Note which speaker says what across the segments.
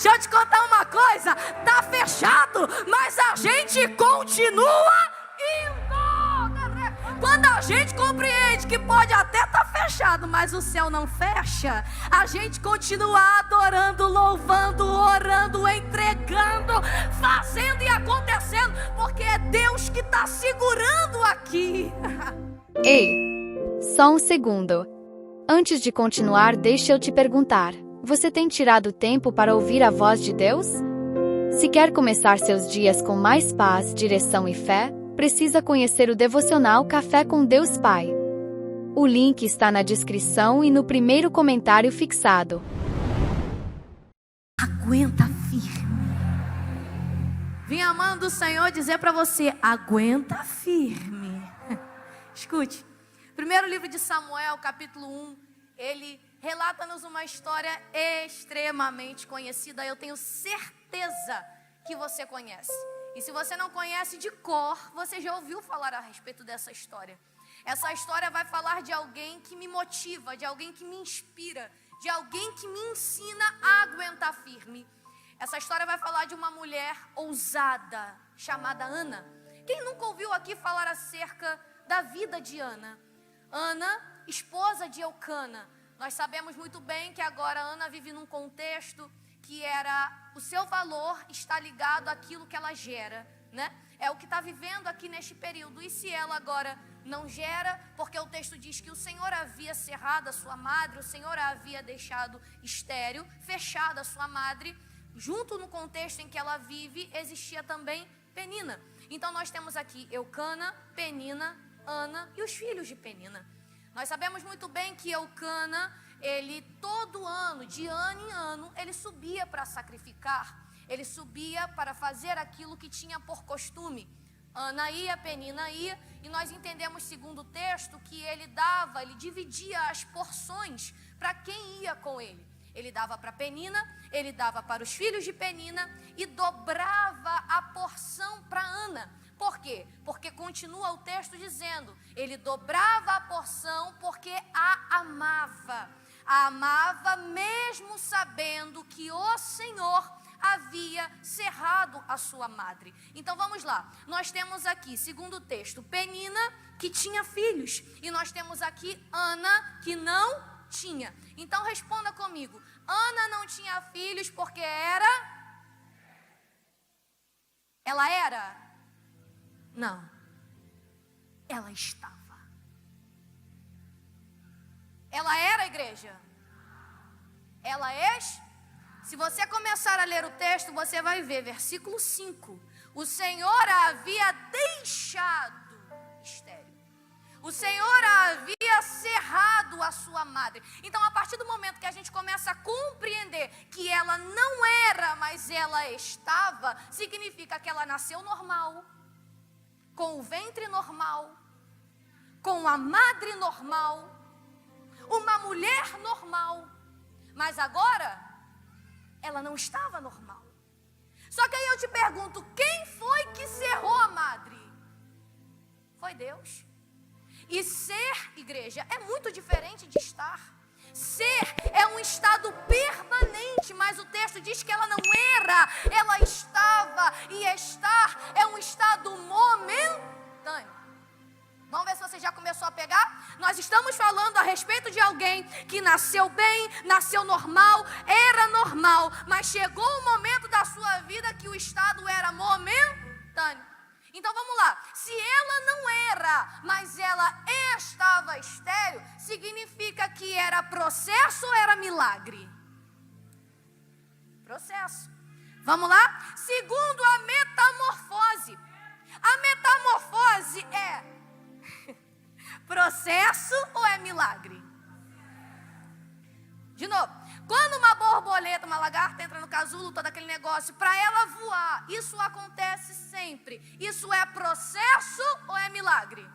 Speaker 1: Deixa eu te contar uma coisa, tá fechado, mas a gente continua indo. Quando a gente compreende que pode até estar fechado, mas o céu não fecha, a gente continua adorando, louvando, orando, entregando, fazendo e acontecendo, porque é Deus que está segurando aqui.
Speaker 2: Ei, só um segundo. Antes de continuar, deixa eu te perguntar: você tem tirado tempo para ouvir a voz de Deus? Se quer começar seus dias com mais paz, direção e fé, precisa conhecer o devocional Café com Deus Pai. O link está na descrição e no primeiro comentário fixado.
Speaker 1: Aguenta firme. Vim amando do Senhor dizer para você: aguenta firme. Escute, primeiro livro de Samuel, capítulo 1, ele relata-nos uma história extremamente conhecida. Eu tenho certeza que você conhece. E se você não conhece de cor, você já ouviu falar a respeito dessa história. Essa história vai falar de alguém que me motiva, de alguém que me inspira, de alguém que me ensina a aguentar firme. Essa história vai falar de uma mulher ousada, chamada Ana. Quem nunca ouviu aqui falar acerca da vida de Ana? Ana, esposa de Eucana. Nós sabemos muito bem que agora Ana vive num contexto que o seu valor está ligado àquilo que ela gera, né? É o que está vivendo aqui neste período. E se ela agora não gera, porque o texto diz que o Senhor havia cerrado a sua madre, o Senhor a havia deixado estéril, fechada a sua madre, junto no contexto em que ela vive, existia também Penina. Então nós temos aqui Eucana, Penina, Ana e os filhos de Penina. Nós sabemos muito bem que Eucana, ele todo ano, de ano em ano, ele subia para sacrificar, ele subia para fazer aquilo que tinha por costume. Ana ia, Penina ia, e nós entendemos, segundo o texto, que ele dividia as porções para quem ia com ele. Ele dava para Penina, ele dava para os filhos de Penina e dobrava a porção para Ana. Por quê? Porque continua o texto dizendo, ele dobrava a porção porque a amava. A amava mesmo sabendo que o Senhor havia cerrado a sua madre. Então vamos lá, nós temos aqui, segundo o texto, Penina que tinha filhos, e nós temos aqui Ana que não tinha. Então responda comigo, Ana não tinha filhos porque ela era? Não, ela estava. Ela era, igreja? Ela Se você começar a ler o texto, você vai ver, versículo 5. O Senhor a havia deixado estéril. O Senhor a havia cerrado a sua madre. Então, a partir do momento que a gente começa a compreender que ela não era, mas ela estava, significa que ela nasceu normal, com o ventre normal, com a madre normal, uma mulher normal, mas agora ela não estava normal. Só que aí eu te pergunto, quem foi que cerrou a madre? Foi Deus. E ser, igreja, é muito diferente de estar. Ser é um estado permanente, mas o texto diz que ela não era, ela estava, e estar é um estado momentâneo. Vamos ver se você já começou a pegar? Nós estamos falando a respeito de alguém que nasceu bem, nasceu normal, era normal, mas chegou um momento da sua vida que o estado era momentâneo. Então vamos lá, se ela não era, mas ela estava estéril, significa que era processo ou era milagre? Processo. Vamos lá? Segundo a metamorfose. A metamorfose é processo ou é milagre? De novo. Quando uma borboleta, uma lagarta entra no casulo, todo aquele negócio, para ela voar, isso acontece sempre. Isso é processo ou é milagre?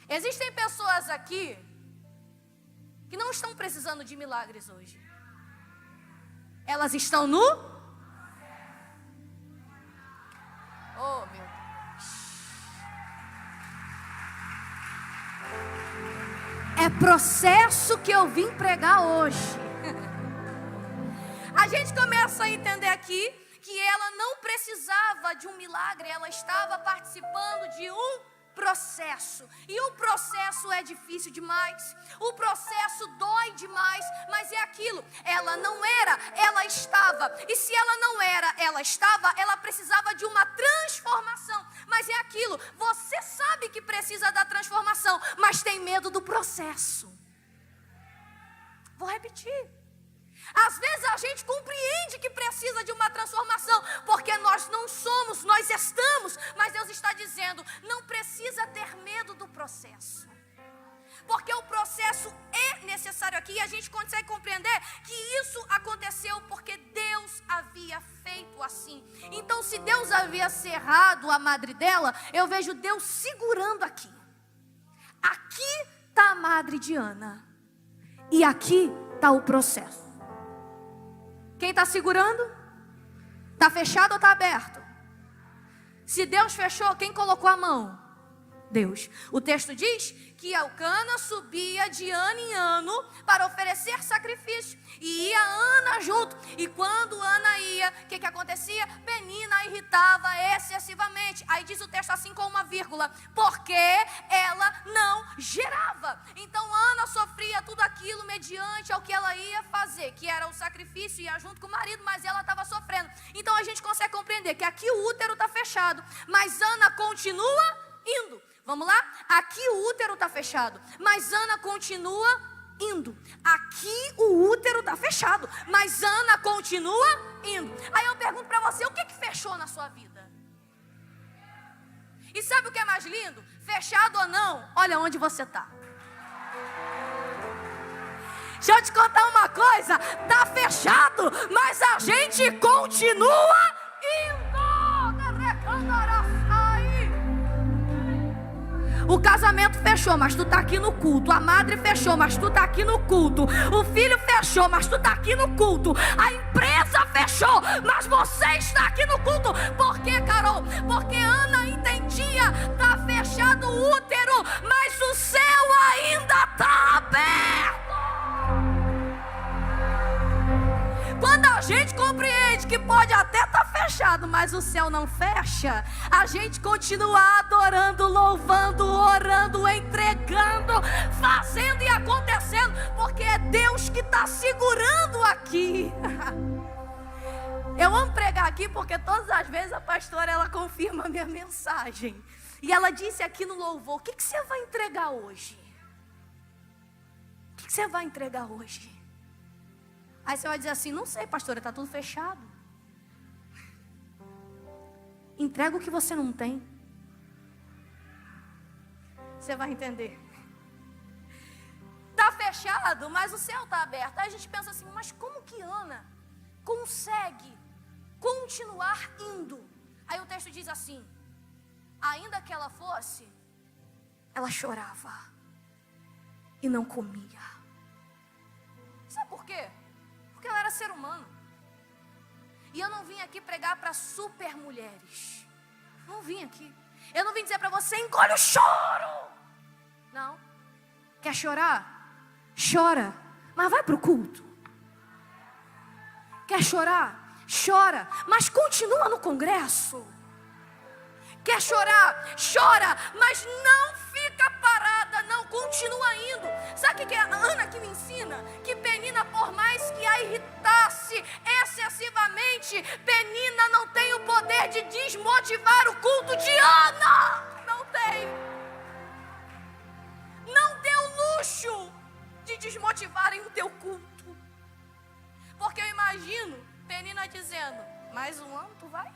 Speaker 1: Existem pessoas aqui que não estão precisando de milagres hoje. Elas estão no? Oh, meu Deus. É processo que eu vim pregar hoje. A gente começa a entender aqui que ela não precisava de um milagre, ela estava participando de um processo. E o processo é difícil demais, o processo dói demais, mas é aquilo, ela não era, ela estava. E se ela não era, ela estava, ela precisava de uma transformação. Mas é aquilo, você sabe que precisa da transformação, mas tem medo do processo. Vou repetir. Às vezes a gente compreende que precisa de uma transformação, porque nós não somos, nós estamos. Mas Deus está dizendo, não precisa ter medo do processo, porque o processo é necessário aqui. E a gente consegue compreender que isso aconteceu porque Deus havia feito assim. Então, se Deus havia cerrado a madre dela, eu vejo Deus segurando aqui. Aqui está a madre de Ana, e aqui está o processo. Quem está segurando? Está fechado ou está aberto? Se Deus fechou, quem colocou a mão? Deus. O texto diz que Elcana subia de ano em ano para oferecer sacrifício. E ia Ana junto. E quando Ana ia, o que acontecia? Penina irritava excessivamente. Aí diz o texto assim com uma vírgula, porque ela não gerava. Então Ana sofria tudo aquilo mediante ao que ela ia fazer, que era o sacrifício, ia junto com o marido, mas ela estava sofrendo. Então a gente consegue compreender que aqui o útero está fechado, mas Ana continua indo. Vamos lá? Aqui o útero está fechado, mas Ana continua indo. Aqui o útero está fechado, mas Ana continua indo. Aí eu pergunto para você, o que fechou na sua vida? E sabe o que é mais lindo? Fechado ou não, olha onde você está. Deixa eu te contar uma coisa, está fechado, mas a gente continua indo. O casamento fechou, mas tu está aqui no culto. A madre fechou, mas tu está aqui no culto. O filho fechou, mas tu está aqui no culto. A empresa fechou, mas você está aqui no culto. Por quê, Carol? Porque Ana entendia, está fechado o útero, mas o céu ainda está aberto. Quando a gente compreende que pode até estar fechado, mas o céu não fecha, a gente continua adorando, louvando, orando, entregando, fazendo e acontecendo, porque é Deus que está segurando aqui. Eu amo pregar aqui porque todas as vezes a pastora ela confirma a minha mensagem. E ela disse aqui no louvor, o que você vai entregar hoje? O que você vai entregar hoje? Aí você vai dizer assim, não sei, pastora, está tudo fechado. Entrega o que você não tem. Você vai entender. Está fechado, mas o céu está aberto. Aí a gente pensa assim, mas como que Ana consegue continuar indo? Aí o texto diz assim, ainda que ela fosse, ela chorava e não comia. Sabe por quê? Porque ela era ser humano. E eu não vim aqui pregar para super mulheres. Não vim aqui. Eu não vim dizer para você, engole o choro. Não. Quer chorar? Chora. Mas vai para o culto. Quer chorar? Chora. Mas continua no congresso. Quer chorar? Chora. Mas não fica parada, não. Continua indo. Sabe o que é a Ana que me ensina? Que Penina, por mais que a irritasse excessivamente, Penina não tem o poder de desmotivar o culto de Ana. Não tem. Não dê o luxo de desmotivarem o teu culto. Porque eu imagino Penina dizendo, mais um ano tu vai?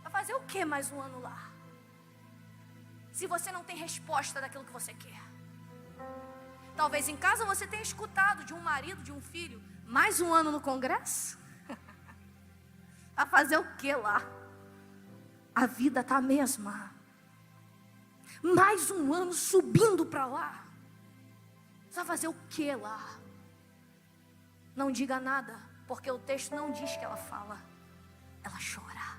Speaker 1: Vai fazer o que mais um ano lá? Se você não tem resposta daquilo que você quer. Talvez em casa você tenha escutado de um marido, de um filho, mais um ano no congresso? Vai fazer o que lá? A vida está a mesma. Mais um ano subindo para lá. Você vai fazer o que lá? Não diga nada, porque o texto não diz que ela fala. Ela chora.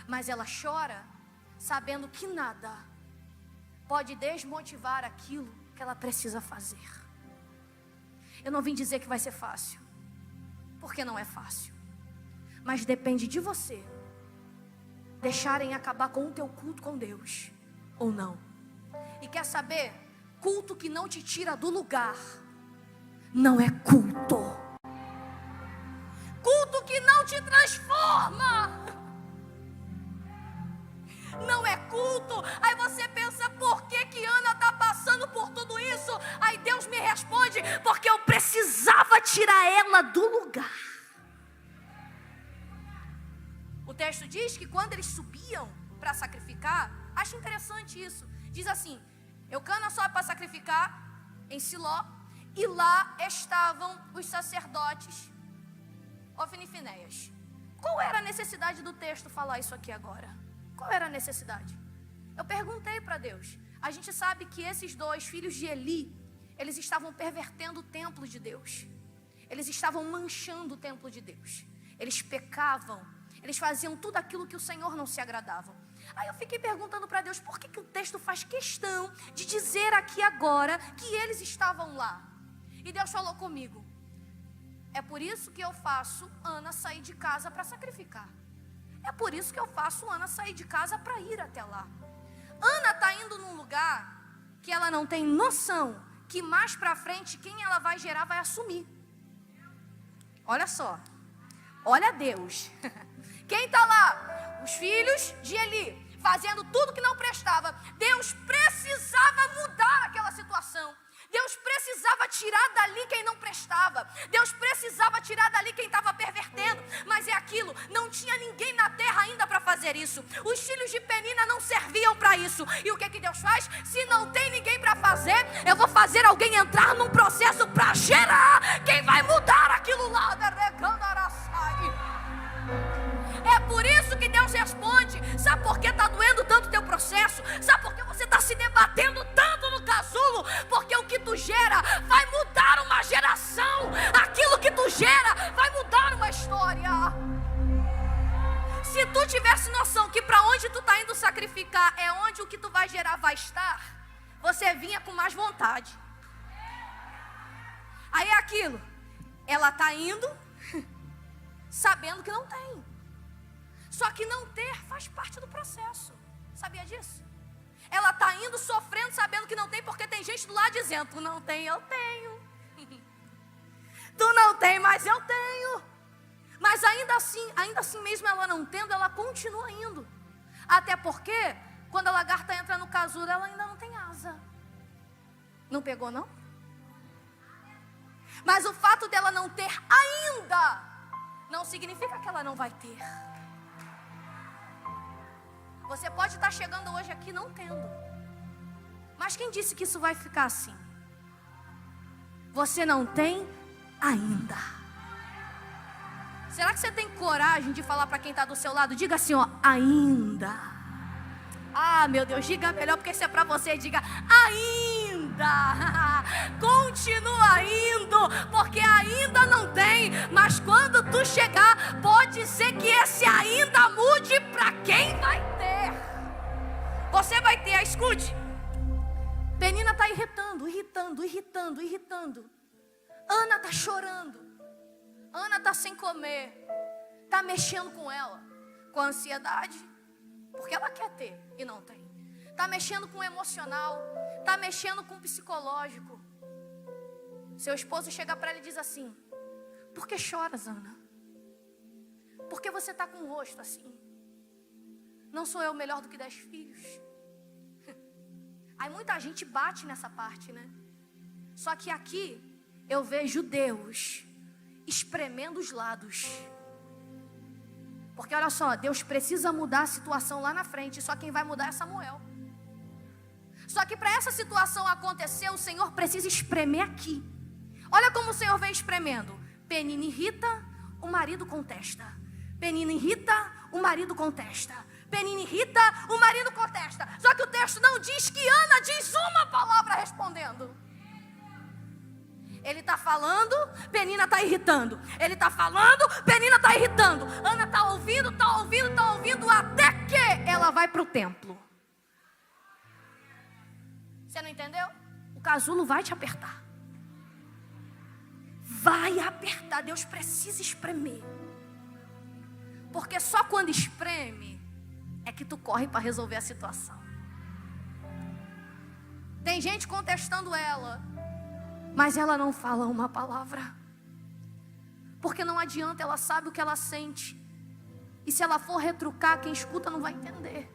Speaker 1: Mas ela chora sabendo que nada pode desmotivar aquilo que ela precisa fazer. Eu não vim dizer que vai ser fácil, porque não é fácil. Mas depende de você deixarem acabar com o teu culto com Deus ou não. E quer saber? Culto que não te tira do lugar não é culto. Culto que não te transforma não é culto. Aí você pensa, por que Ana está passando por tudo isso? Aí Deus me responde, porque eu precisava tirar ela do lugar. O texto diz que quando eles subiam para sacrificar, acho interessante isso, diz assim: Eucana sobe para sacrificar em Siló, e lá estavam os sacerdotes Ofni e Finéias. Qual era a necessidade do texto falar isso aqui agora? Qual era a necessidade? Eu perguntei para Deus. A gente sabe que esses dois filhos de Eli, eles estavam pervertendo o templo de Deus. Eles estavam manchando o templo de Deus. Eles pecavam. Eles faziam tudo aquilo que o Senhor não se agradava. Aí eu fiquei perguntando para Deus, por que o texto faz questão de dizer aqui agora que eles estavam lá? E Deus falou comigo: é por isso que eu faço Ana sair de casa para sacrificar. É por isso que eu faço Ana sair de casa para ir até lá. Ana está indo num lugar que ela não tem noção que mais para frente quem ela vai gerar vai assumir. Olha só, olha Deus. Quem está lá? Os filhos de Eli, fazendo tudo que não prestava. Deus precisava mudar aquela situação. Deus precisava tirar dali quem não prestava. Deus precisava tirar dali quem estava pervertendo. Mas é aquilo, não tinha ninguém na terra ainda para fazer isso. Os filhos de Penina não serviam para isso. E o que Deus faz? Se não tem ninguém para fazer, eu vou fazer alguém entrar num processo para gerar quem vai mudar aquilo lá. É por isso que Deus responde. Sabe por que está doendo tanto o teu processo? Sabe por que você está se debatendo tanto no casulo? Porque o que tu gera vai mudar uma geração. Aquilo que tu gera vai mudar uma história. Se tu tivesse noção que para onde tu está indo sacrificar é onde o que tu vai gerar vai estar, você vinha com mais vontade. Aí é aquilo, ela está indo sabendo que não tem. Só que não ter faz parte do processo. Sabia disso? Ela está indo sofrendo sabendo que não tem, porque tem gente do lado dizendo: tu não tem, eu tenho. Tu não tem, mas eu tenho. Mas ainda assim mesmo ela não tendo, ela continua indo. Até porque quando a lagarta entra no casulo, ela ainda não tem asa. Não pegou, não? Mas o fato dela não ter ainda não significa que ela não vai ter. Você pode estar chegando hoje aqui não tendo. Mas quem disse que isso vai ficar assim? Você não tem ainda. Será que você tem coragem de falar para quem está do seu lado? Diga assim, ó, ainda. Ah, meu Deus, diga melhor, porque isso é para você. Diga, ainda. Continua indo, porque ainda não tem. Mas quando tu chegar, pode ser que esse ainda mude para quem vai ter. Você vai ter, escute. Penina está irritando. Ana está chorando. Ana está sem comer. Está mexendo com ela. Com a ansiedade, porque ela quer ter e não tem. Está mexendo com o emocional. Está mexendo com o psicológico. Seu esposo chega para ela e diz assim: por que choras, Ana? Por que você está com o rosto assim? Não sou eu melhor do que 10 filhos? Aí muita gente bate nessa parte, né? Só que aqui eu vejo Deus espremendo os lados. Porque olha só, Deus precisa mudar a situação lá na frente. Só quem vai mudar é Samuel. Só que para essa situação acontecer, o Senhor precisa espremer aqui. Olha como o Senhor vem espremendo. Penina irrita, o marido contesta. Penina irrita, o marido contesta. Penina irrita, o marido contesta. Só que o texto não diz que Ana diz uma palavra respondendo. Ele está falando, Penina está irritando. Ele está falando, Penina está irritando. Ana está ouvindo, até que ela vai para o templo. Você não entendeu? O casulo vai te apertar. vai apertar. Deus precisa espremer. Porque só quando espreme é que tu corre para resolver a situação. Tem gente contestando ela, mas ela não fala uma palavra. Porque não adianta, ela sabe o que ela sente. E se ela for retrucar, quem escuta não vai entender.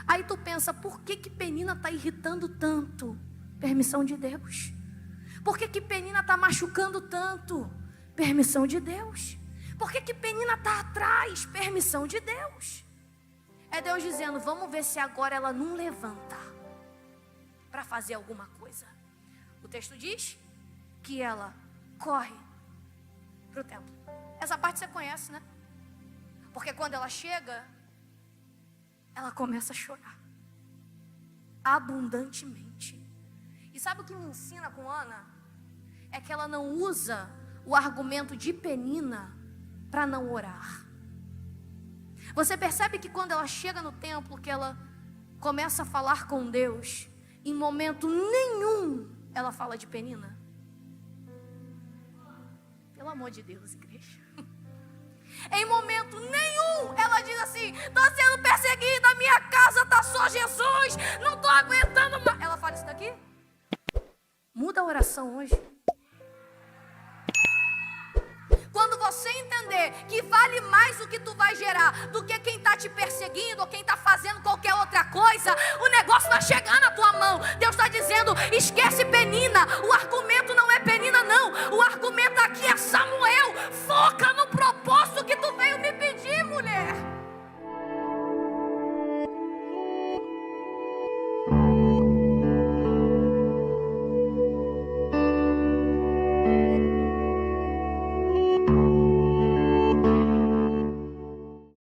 Speaker 1: Aí tu pensa, por que Penina está irritando tanto? Permissão de Deus. Por que Penina está machucando tanto? Permissão de Deus. Por que Penina está atrás? Permissão de Deus. É Deus dizendo, vamos ver se agora ela não levanta para fazer alguma coisa. O texto diz que ela corre para o templo. Essa parte você conhece, né? Porque quando ela chega, ela começa a chorar abundantemente. E sabe o que me ensina com Ana? É que ela não usa o argumento de Penina para não orar. Você percebe que quando ela chega no templo, que ela começa a falar com Deus, em momento nenhum ela fala de Penina? Pelo amor de Deus, igreja. Em momento nenhum ela diz assim, estou sendo perseguida, a minha casa está só Jesus, não estou aguentando mais. Ela fala isso daqui? Muda a oração hoje. Quando você entender que vale mais o que tu vai gerar do que quem está te perseguindo ou quem está fazendo qualquer outra coisa, o negócio vai chegar na tua mão. Deus está dizendo, esquece Penina. O argumento não é Penina não. O argumento aqui é Samuel.